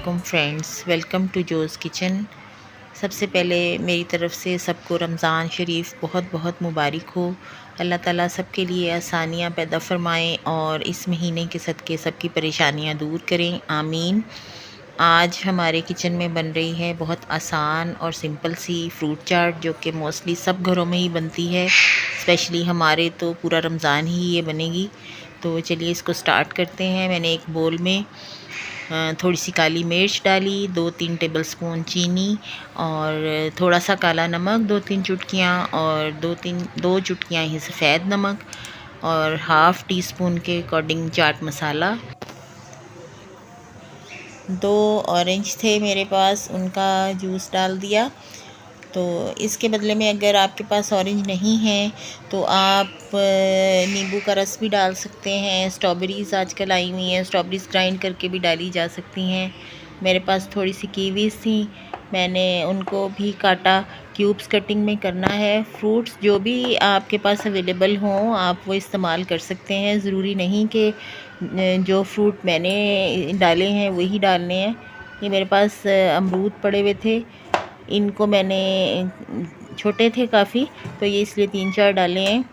वालेकुम friends, welcome to जोज़ kitchen. सबसे पहले मेरी तरफ़ से सबको रमज़ान शरीफ बहुत बहुत मुबारक हो। अल्लाह ताला सबके लिए आसानियाँ पैदा फ़रमाएँ और इस महीने के सदक़े सबकी परेशानियाँ दूर करें, आमीन। आज हमारे किचन में बन रही है बहुत आसान और सिंपल सी फ्रूट चाट, जो कि मोस्टली सब घरों में ही बनती है। स्पेशली हमारे तो पूरा रमज़ान ही ये बनेगी। तो चलिए इसको स्टार्ट करते हैं। मैंने एक बोल में थोड़ी सी काली मिर्च डाली, 2-3 टेबलस्पून चीनी और थोड़ा सा काला नमक 2-3 चुटकियाँ और 2 चुटकियाँ ही सफ़ेद नमक और हाफ़ टी स्पून के अकॉर्डिंग चाट मसाला। 2 ऑरेंज थे मेरे पास, उनका जूस डाल दिया। तो इसके बदले में अगर आपके पास ऑरेंज नहीं है तो आप नींबू का रस भी डाल सकते हैं। स्ट्रॉबेरीज़ आजकल आई हुई हैं, स्ट्रॉबेरीज़ ग्राइंड करके भी डाली जा सकती हैं। मेरे पास थोड़ी सी कीवीज़ थी, मैंने उनको भी काटा। क्यूब्स कटिंग में करना है। फ्रूट्स जो भी आपके पास अवेलेबल हों आप वो इस्तेमाल कर सकते हैं। ज़रूरी नहीं कि जो फ्रूट मैंने डाले हैं वही डालने हैं। ये मेरे पास अमरूद पड़े हुए थे, इनको मैंने छोटे थे काफ़ी, तो ये इसलिए 3-4 डाले हैं।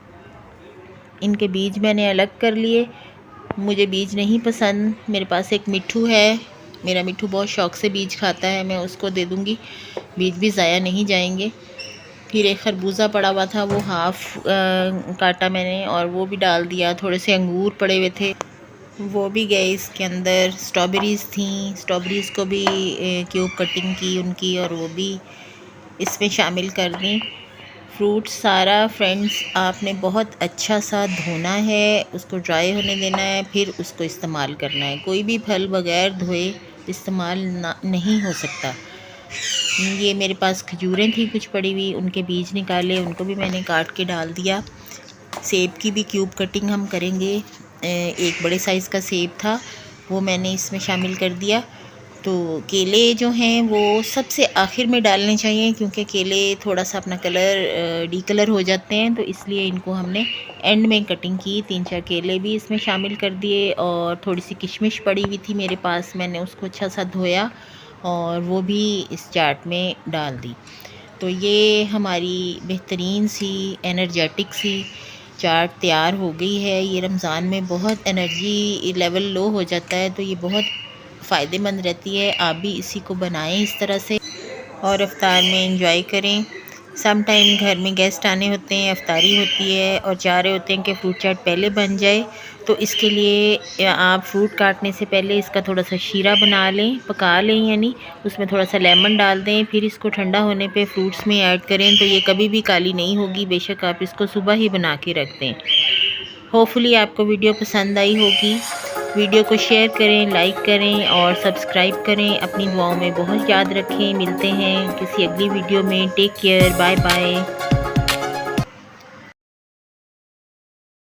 इनके बीज मैंने अलग कर लिए, मुझे बीज नहीं पसंद। मेरे पास एक मिट्ठू है, मेरा मिट्ठू बहुत शौक़ से बीज खाता है, मैं उसको दे दूँगी, बीज भी ज़ाया नहीं जाएंगे। फिर एक खरबूजा पड़ा हुआ था, वो हाफ़ काटा मैंने और वो भी डाल दिया। थोड़े से अंगूर पड़े हुए थे, वो भी गए इसके अंदर। स्ट्रॉबेरीज़ थी, स्ट्रॉबेरीज़ को भी क्यूब कटिंग की उनकी और वो भी इसमें शामिल कर दी। फ्रूट सारा फ्रेंड्स आपने बहुत अच्छा सा धोना है, उसको ड्राई होने देना है, फिर उसको इस्तेमाल करना है। कोई भी फल बग़ैर धोए इस्तेमाल नहीं हो सकता। ये मेरे पास खजूरें थी कुछ पड़ी हुई, उनके बीज निकाले, उनको भी मैंने काट के डाल दिया। सेब की भी क्यूब कटिंग हम करेंगे। एक बड़े साइज़ का सेब था, वो मैंने इसमें शामिल कर दिया। तो केले जो हैं वो सबसे आखिर में डालने चाहिए, क्योंकि केले थोड़ा सा अपना कलर डीकलर हो जाते हैं, तो इसलिए इनको हमने एंड में कटिंग की। 3-4 केले भी इसमें शामिल कर दिए और थोड़ी सी किशमिश पड़ी हुई थी मेरे पास, मैंने उसको अच्छा सा धोया और वो भी इस चाट में डाल दी। तो ये हमारी बेहतरीन सी एनर्जेटिक सी चाट तैयार हो गई है। ये रमज़ान में बहुत एनर्जी लेवल लो हो जाता है, तो ये बहुत फ़ायदेमंद रहती है। आप भी इसी को बनाएं इस तरह से और इफ्तार में एंजॉय करें। सम टाइम घर में गेस्ट आने होते हैं, इफ्तारी होती है और चाह रहे होते हैं कि फ्रूट चाट पहले बन जाए, तो इसके लिए आप फ्रूट काटने से पहले इसका थोड़ा सा शीरा बना लें, पका लें, यानी उसमें थोड़ा सा लेमन डाल दें, फिर इसको ठंडा होने पे फ्रूट्स में ऐड करें, तो ये कभी भी काली नहीं होगी। बेशक आप इसको सुबह ही बना के रख दें। होपफुली आपको वीडियो पसंद आई होगी। वीडियो को शेयर करें, लाइक करें और सब्सक्राइब करें। अपनी दुआओं में बहुत याद रखें। मिलते हैं किसी अगली वीडियो में। Take care, bye bye.